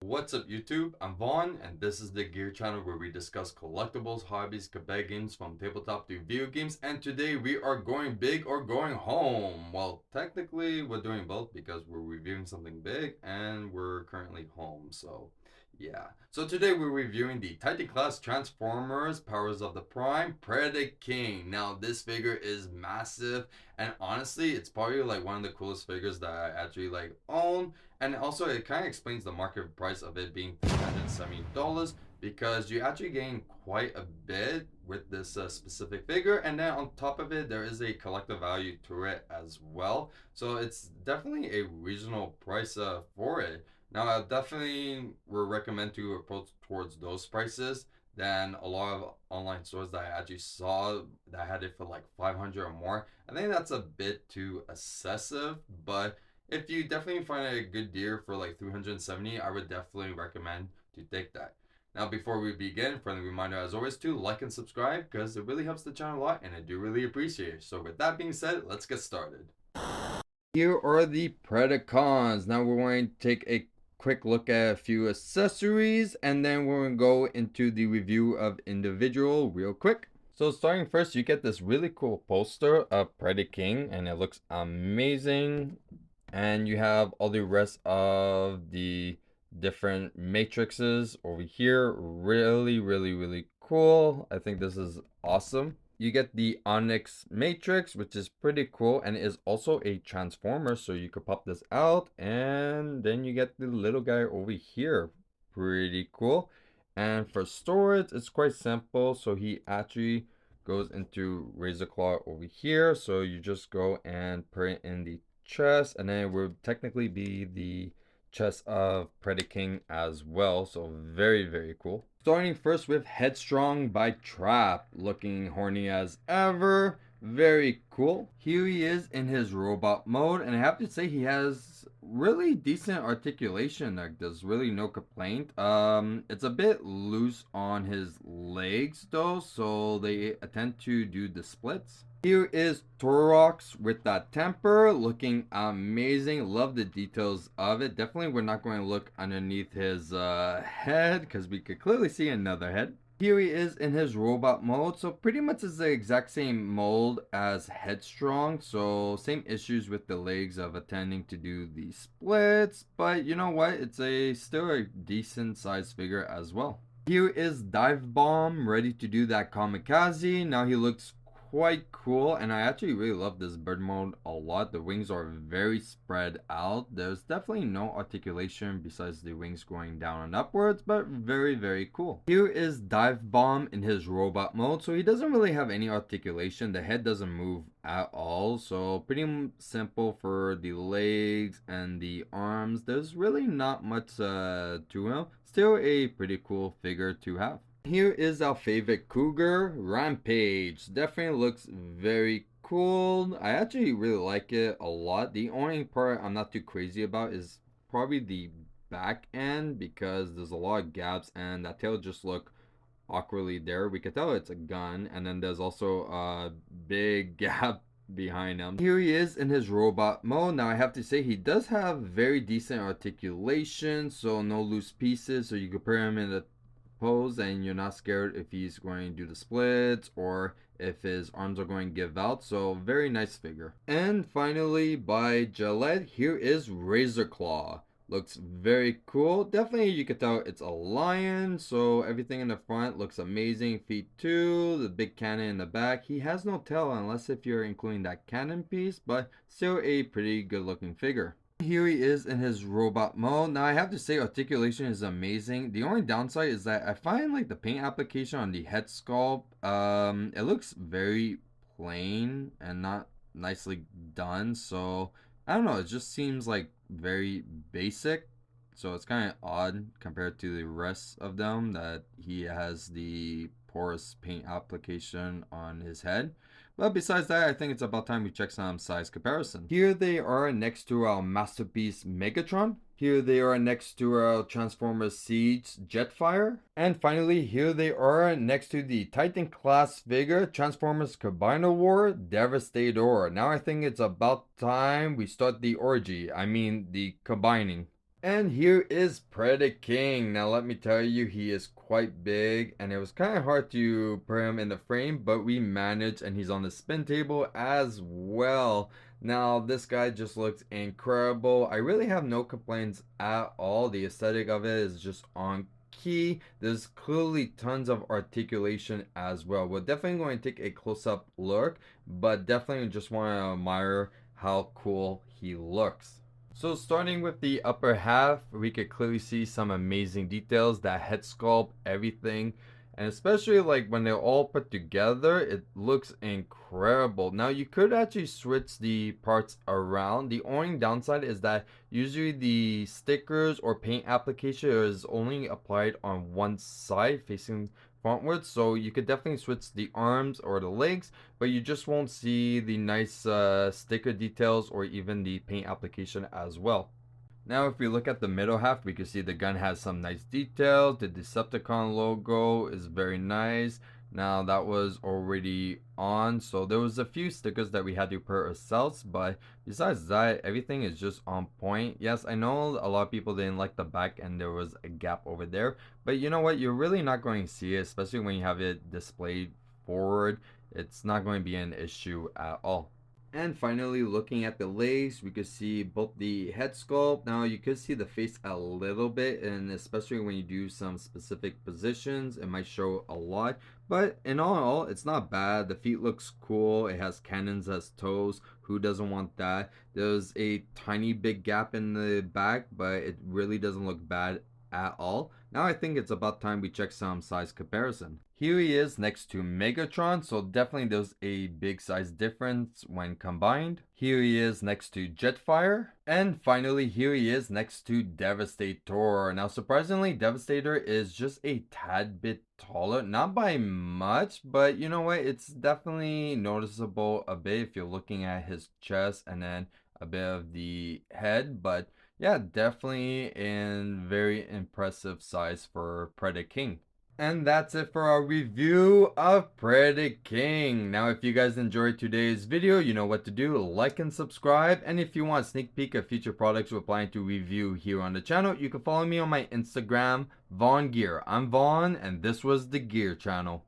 What's up YouTube? I'm Vaughn and this is the Gear channel where we discuss collectibles, hobbies, cabinet games from tabletop to video games, and today we are going big or going home. Well, technically we're doing both because we're reviewing something big and we're currently home, so yeah. So today we're reviewing the Titan class Transformers Powers of the Prime Predaking. Now this figure is massive and honestly it's probably like one of the coolest figures that I actually like own, and also it kind of explains the market price of it being $370 because you actually gain quite a bit with this specific figure, and then on top of it there is a collective value to it as well, so it's definitely a reasonable price for it. Now I definitely would recommend to approach towards those prices than a lot of online stores that I actually saw that had it for like 500 or more. I think that's a bit too excessive, but if you definitely find a good deal for like 370, I would definitely recommend to take that. Now, before we begin, friendly reminder as always to like and subscribe because it really helps the channel a lot and I do really appreciate it. So, with that being said, let's get started. Here are the Predacons. Now, we're going to take a quick look at a few accessories and then we're going to go into the review of individual real quick. So starting first, you get this really cool poster of Predaking and it looks amazing. And you have all the rest of the different matrices over here. Really cool. I think this is awesome. You get the Onyx Matrix, which is pretty cool and is also a transformer, so you could pop this out, and then you get the little guy over here. Pretty cool. And for storage, it's quite simple, so he actually goes into Razorclaw over here, so you just go and put it in the chest, and then it would technically be the chest of Predaking as well, so very cool. Starting first with Headstrong by Trap, looking horny as ever, very cool. Here he is in his robot mode, and I have to say he has really decent articulation. Like there's really no complaint. It's a bit loose on his legs though, so they tend to do the splits. Here is Torox with that temper, looking amazing. Love the details of it. Definitely we're not going to look underneath his head because we could clearly see another head. Here he is in his robot mode, so pretty much is the exact same mold as Headstrong, so same issues with the legs of attending to do the splits, but you know what, it's still a decent sized figure as well. Here is Divebomb ready to do that kamikaze. Now he looks quite cool, and I actually really love this bird mode a lot. The wings are very spread out. There's definitely no articulation besides the wings going down and upwards, but very cool. Here is Divebomb in his robot mode, so he doesn't really have any articulation. The head doesn't move at all, so pretty simple for the legs and the arms. There's really not much to him. Still a pretty cool figure to have. Here is our favorite cougar, Rampage. Definitely looks very cool. I actually really like it a lot. The only part I'm not too crazy about is probably the back end because there's a lot of gaps and that tail just look awkwardly there. We could tell it's a gun, and then there's also a big gap behind him. Here he is in his robot mode. Now I have to say he does have very decent articulation, so no loose pieces, so you could put him in the pose and you're not scared if he's going to do the splits or if his arms are going to give out. So very nice figure. And finally by Gillette, here is Razorclaw. Looks very cool. Definitely you could tell it's a lion, so everything in the front looks amazing. Feet too, the big cannon in the back. He has no tail unless if you're including that cannon piece, but still a pretty good looking figure. Here he is in his robot mode. Now I have to say articulation is amazing. The only downside is that I find like the paint application on the head sculpt, it looks very plain and not nicely done. So I don't know, it just seems like very basic. So it's kind of odd compared to the rest of them that he has the porous paint application on his head. But besides that, I think it's about time we check some size comparison. Here they are next to our masterpiece Megatron. Here they are next to our Transformers Siege Jetfire. And finally, here they are next to the Titan class figure Transformers Combiner War Devastator. Now I think it's about time we start the orgy. I mean, the combining. And here is Predaking. Now let me tell you, he is quite big and it was kind of hard to put him in the frame, but we managed and he's on the spin table as well. Now this guy just looks incredible. I really have no complaints at all. The aesthetic of it is just on key. There's clearly tons of articulation as well. We're definitely going to take a close-up look, but definitely just want to admire how cool he looks. So starting with the upper half, we could clearly see some amazing details, that head sculpt, everything. And especially like when they're all put together, it looks incredible. Now you could actually switch the parts around. The only downside is that usually the stickers or paint application is only applied on one side facing frontwards. So you could definitely switch the arms or the legs, but you just won't see the nice sticker details or even the paint application as well. Now if we look at the middle half, we can see the gun has some nice details. The Decepticon logo is very nice. Now that was already on, so there was a few stickers that we had to put ourselves, but besides that, everything is just on point. Yes, I know a lot of people didn't like the back and there was a gap over there, but you know what, you're really not going to see it, especially when you have it displayed forward. It's not going to be an issue at all. And finally, looking at the legs, we could see both the head sculpt. Now you could see the face a little bit, and especially when you do some specific positions, it might show a lot. But in all, it's not bad. The feet looks cool. It has cannons as toes. Who doesn't want that? There's a tiny big gap in the back, but it really doesn't look bad at all. Now I think it's about time we check some size comparison. Here he is next to Megatron, so definitely there's a big size difference when combined. Here he is next to Jetfire. And finally, here he is next to Devastator. Now surprisingly, Devastator is just a tad bit taller, not by much, but you know what, it's definitely noticeable a bit if you're looking at his chest and then a bit of the head, but yeah, definitely in very impressive size for Predaking. And that's it for our review of Predaking. Now, if you guys enjoyed today's video, you know what to do. Like and subscribe. And if you want a sneak peek of future products we're planning to review here on the channel, you can follow me on my Instagram, VaughnGear. I'm Vaughn, and this was the Gear Channel.